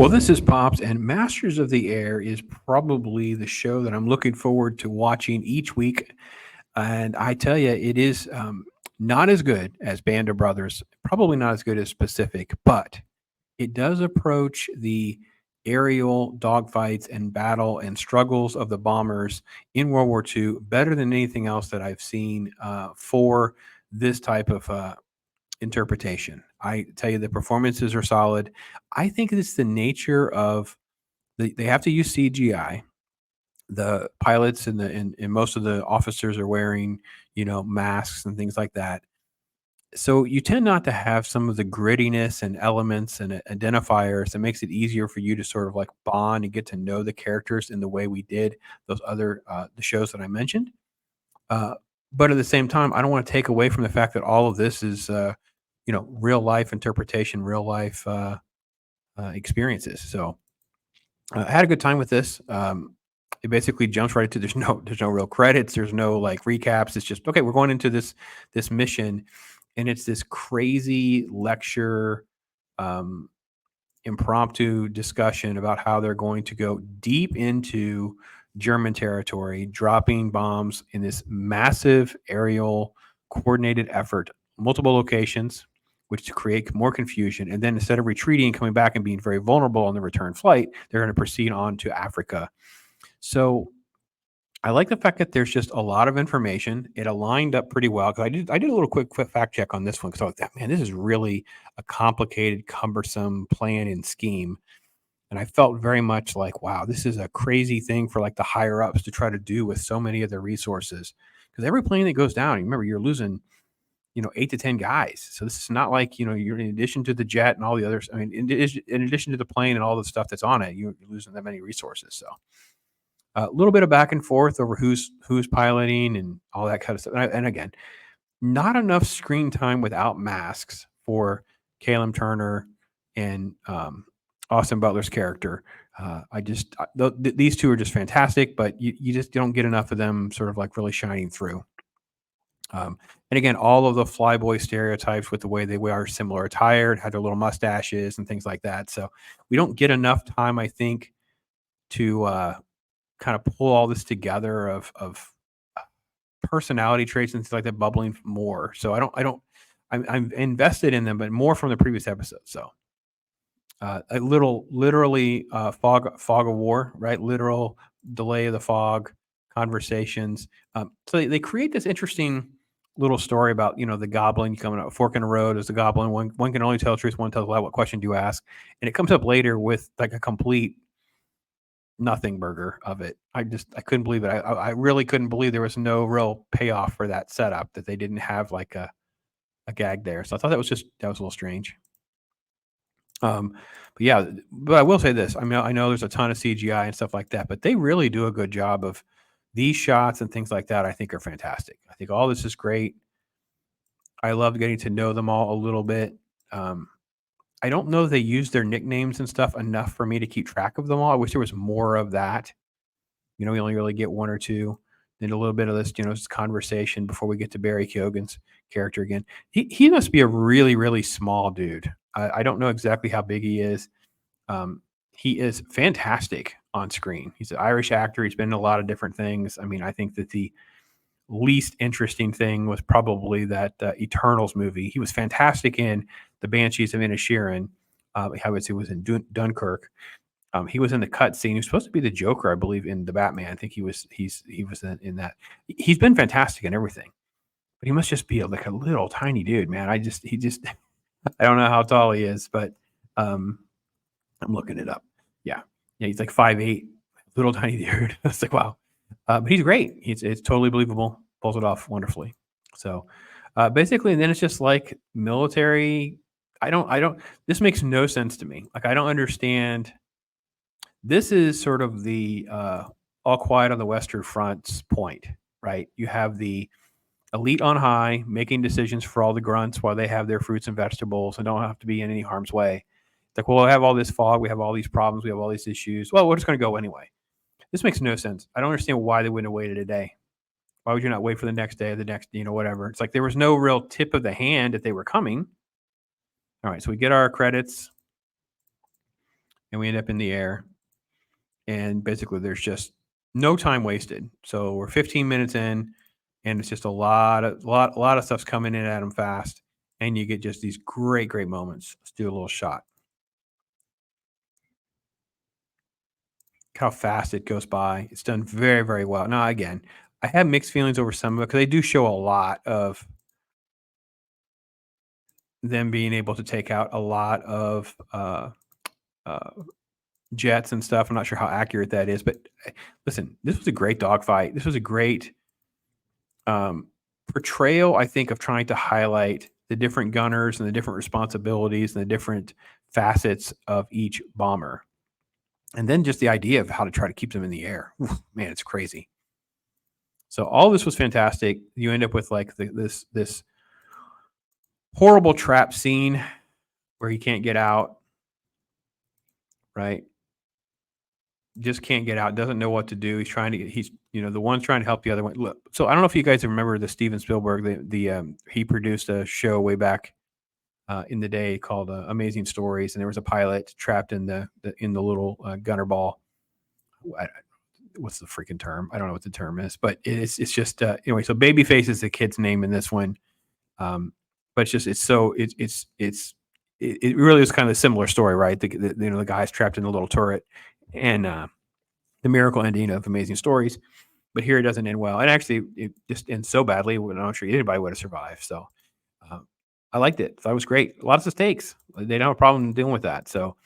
Well, this is Pops, and Masters of the Air is probably the show that I'm looking forward to watching each week. And I tell you, it is not as good as Band of Brothers, probably not as good as Pacific, but it does approach the aerial dogfights and battle and struggles of the bombers in World War II better than anything else that I've seen for this type of interpretation. I tell you, the performances are solid. I think it's the nature of they have to use CGI. The pilots and most of the officers are wearing, masks and things like that. So you tend not to have some of the grittiness and elements and identifiers that makes it easier for you to sort of like bond and get to know the characters in the way we did those other the shows that I mentioned. Uh, but at the same time, I don't want to take away from the fact that all of this is real life interpretation, real life experiences. So I had a good time with this. It basically jumps right into there's no real credits, there's no like recaps. It's just okay. We're going into this mission, and it's this crazy lecture, um, impromptu discussion about how they're going to go deep into German territory, dropping bombs in this massive aerial coordinated effort, multiple locations, which to create more confusion. And then instead of retreating and coming back and being very vulnerable on the return flight, they're going to proceed on to Africa. So I like the fact that there's just a lot of information. It aligned up pretty well because I did a little quick fact check on this one because I thought, man, this is really a complicated, cumbersome plan and scheme. And I felt very much like, wow, this is a crazy thing for like the higher ups to try to do with so many of their resources. Because every plane that goes down, remember, you're losing, 8 to 10 guys. So this is not like, you're in addition to the jet and all the others. I mean, in addition to the plane and all the stuff that's on it, you're losing that many resources. So a little bit of back and forth over who's piloting and all that kind of stuff. And again, not enough screen time without masks for Caleb Turner and Austin Butler's character. These two are just fantastic, but you just don't get enough of them sort of like really shining through. And again, all of the flyboy stereotypes with the way they wear similar attire, had their little mustaches and things like that. So we don't get enough time, I think, to kind of pull all this together of personality traits and things like that bubbling more. So I'm invested in them, but more from the previous episode. So literally fog of war, right? Literal delay of the fog conversations. So they create this interesting little story about the goblin coming up fork in the road as the goblin. One can only tell the truth, one tells a lie. What question do you ask? And it comes up later with like a complete nothing burger of it. I couldn't believe it. I really couldn't believe there was no real payoff for that setup, that they didn't have like a gag there. So I thought that was a little strange. But yeah, but I will say this. I mean, I know there's a ton of CGI and stuff like that, but they really do a good job of these shots and things like that. I think are fantastic. I think all this is great. I love getting to know them all a little bit. I don't know if they use their nicknames and stuff enough for me to keep track of them all. I wish there was more of that. We only really get one or two. Then a little bit of this, this conversation before we get to Barry Keoghan's character again. He must be a really, really small dude. I don't know exactly how big he is. He is fantastic on screen. He's an Irish actor. He's been in a lot of different things. I mean, I think that the least interesting thing was probably that Eternals movie. He was fantastic in The Banshees of Inisherin. I would say was in Dunkirk. He was in the cut scene. He was supposed to be the Joker, I believe, in the Batman. I think he was in that. He's been fantastic in everything, but he must just be like a little tiny dude, man. I don't know how tall he is, but I'm looking it up. Yeah, he's like 5'8", little tiny dude. It's like wow, but he's great. It's totally believable. Pulls it off wonderfully. So basically, and then it's just like military. I don't. This makes no sense to me. Like I don't understand. This is sort of the all quiet on the Western Front's point, right? You have the elite on high making decisions for all the grunts while they have their fruits and vegetables and don't have to be in any harm's way. It's like, well, we have all this fog, we have all these problems, we have all these issues. Well, we're just going to go anyway. This makes no sense. I don't understand why they wouldn't have waited a day. Why would you not wait for the next day or the next, whatever? It's like there was no real tip of the hand that they were coming. All right, so we get our credits. and we end up in the air. And basically, there's just no time wasted. So we're 15 minutes in, and it's just a lot of stuff's coming in at them fast, and you get just these great moments. Let's do a little shot. How fast it goes by. It's done very well. Now, again, I have mixed feelings over some of it because they do show a lot of them being able to take out a lot of uh, jets and stuff. I'm not sure how accurate that is, but listen, this was a great dogfight. This was a great portrayal, I think, of trying to highlight the different gunners and the different responsibilities and the different facets of each bomber. And then just the idea of how to try to keep them in the air. Man, it's crazy. So all this was fantastic. You end up with like this horrible trap scene where he can't get out, right? Just can't get out, doesn't know what to do. He's the one's trying to help the other one. Look, so I don't know if you guys remember the Steven Spielberg, he produced a show way back in the day called Amazing Stories, and there was a pilot trapped in the little gunner ball. What's the freaking term? I don't know what the term is, but it's just anyway. So Babyface is the kid's name in this one, but it really is kind of a similar story, right? The guy's trapped in the little turret, and the miracle ending of Amazing Stories. But here it doesn't end well, and actually it just ends so badly. I'm not sure anybody would have survived. So I liked it. Thought it was great. Lots of stakes. They don't have a problem dealing with that. So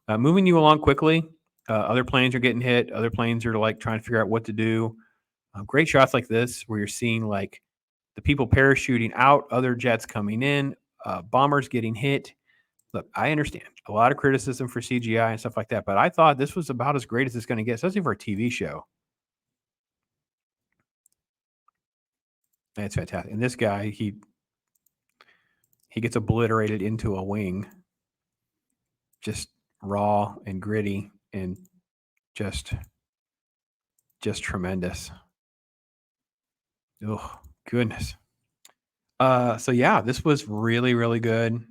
moving you along quickly. Other planes are getting hit. Other planes are like trying to figure out what to do. Great shots like this where you're seeing like the people parachuting out, other jets coming in, bombers getting hit. Look, I understand a lot of criticism for CGI and stuff like that, but I thought this was about as great as it's going to get, especially for a TV show. That's fantastic. And this guy, he gets obliterated into a wing, just raw and gritty and just tremendous. Oh goodness. So yeah, this was really good.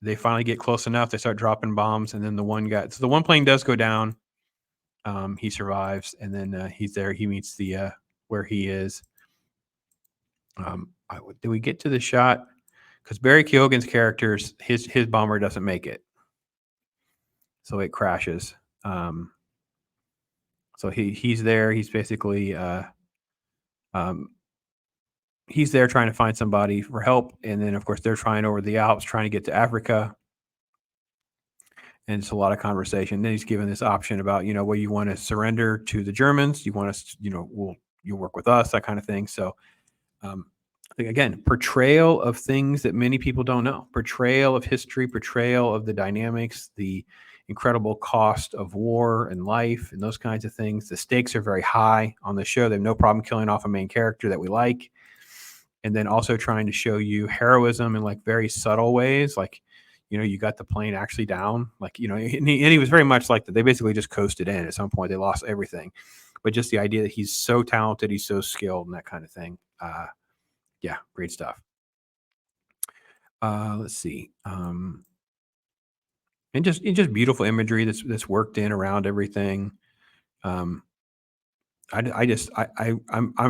They finally get close enough. They start dropping bombs, and then the one plane does go down. He survives, and then he's there. He meets the where he is. Did we get to the shot? Because Barry Keoghan's character's his bomber doesn't make it, so it crashes. So he's there. He's basically he's there trying to find somebody for help, and then of course they're trying over the Alps, trying to get to Africa. And it's a lot of conversation. Then he's given this option about, well, you want to surrender to the Germans, you want us, you'll work with us, that kind of thing. So, I think again, portrayal of things that many people don't know, portrayal of history, portrayal of the dynamics, the incredible cost of war and life, and those kinds of things. The stakes are very high on the show. They have no problem killing off a main character that we like, and then also trying to show you heroism in like very subtle ways, like. You got the plane actually down, like, and he was very much like that. They basically just coasted in. At some point, they lost everything. But just the idea that he's so talented, he's so skilled, and that kind of thing. Yeah, great stuff. Let's see. And just beautiful imagery that's worked in around everything. I'm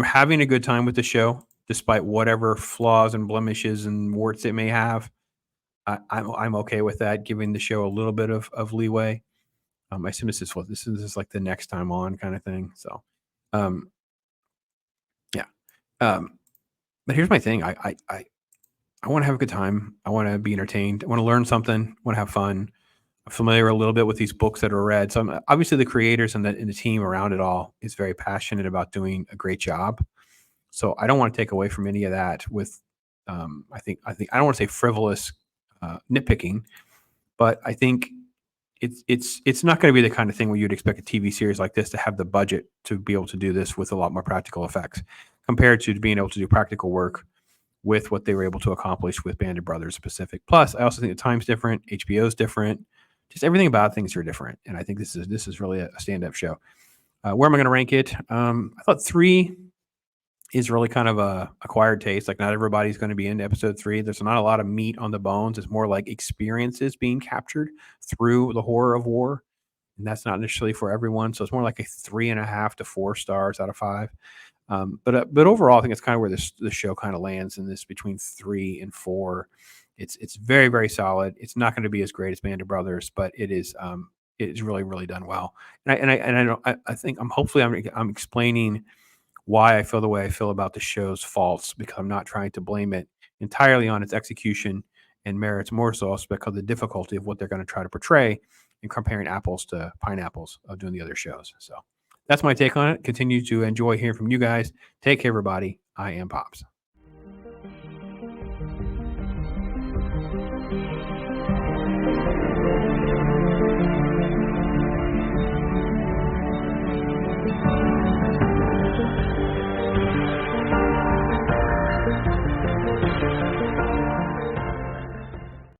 having a good time with the show, despite whatever flaws and blemishes and warts it may have. I'm okay with that, giving the show a little bit of leeway. I assume this is like the next time on kind of thing. So, yeah. But here's my thing. I want to have a good time. I want to be entertained. I want to learn something. I want to have fun. I'm familiar a little bit with these books that are read. So obviously the creators and the team around it all is very passionate about doing a great job. So I don't want to take away from any of that with, I think I don't want to say frivolous nitpicking, but I think it's not going to be the kind of thing where you'd expect a TV series like this to have the budget to be able to do this with a lot more practical effects compared to being able to do practical work with what they were able to accomplish with Band of Brothers Pacific. Plus, I also think the time's different, HBO's different, just everything about things are different, and I think this is really a stand-up show. Where am I going to rank it? I thought 3 is really kind of a acquired taste. Like not everybody's going to be into episode 3. There's not a lot of meat on the bones. It's more like experiences being captured through the horror of war, and that's not necessarily for everyone. So it's more like a 3.5 to 4 stars out of 5. But overall, I think it's kind of where the show kind of lands in this between 3 and 4. It's very very solid. It's not going to be as great as Band of Brothers, but it's really really done well. And I don't I think I'm explaining why I feel the way I feel about the show's faults, because I'm not trying to blame it entirely on its execution and merits, more so because of the difficulty of what they're going to try to portray and comparing apples to pineapples of doing the other shows. So that's my take on it. Continue to enjoy hearing from you guys. Take care, everybody. I am Pops.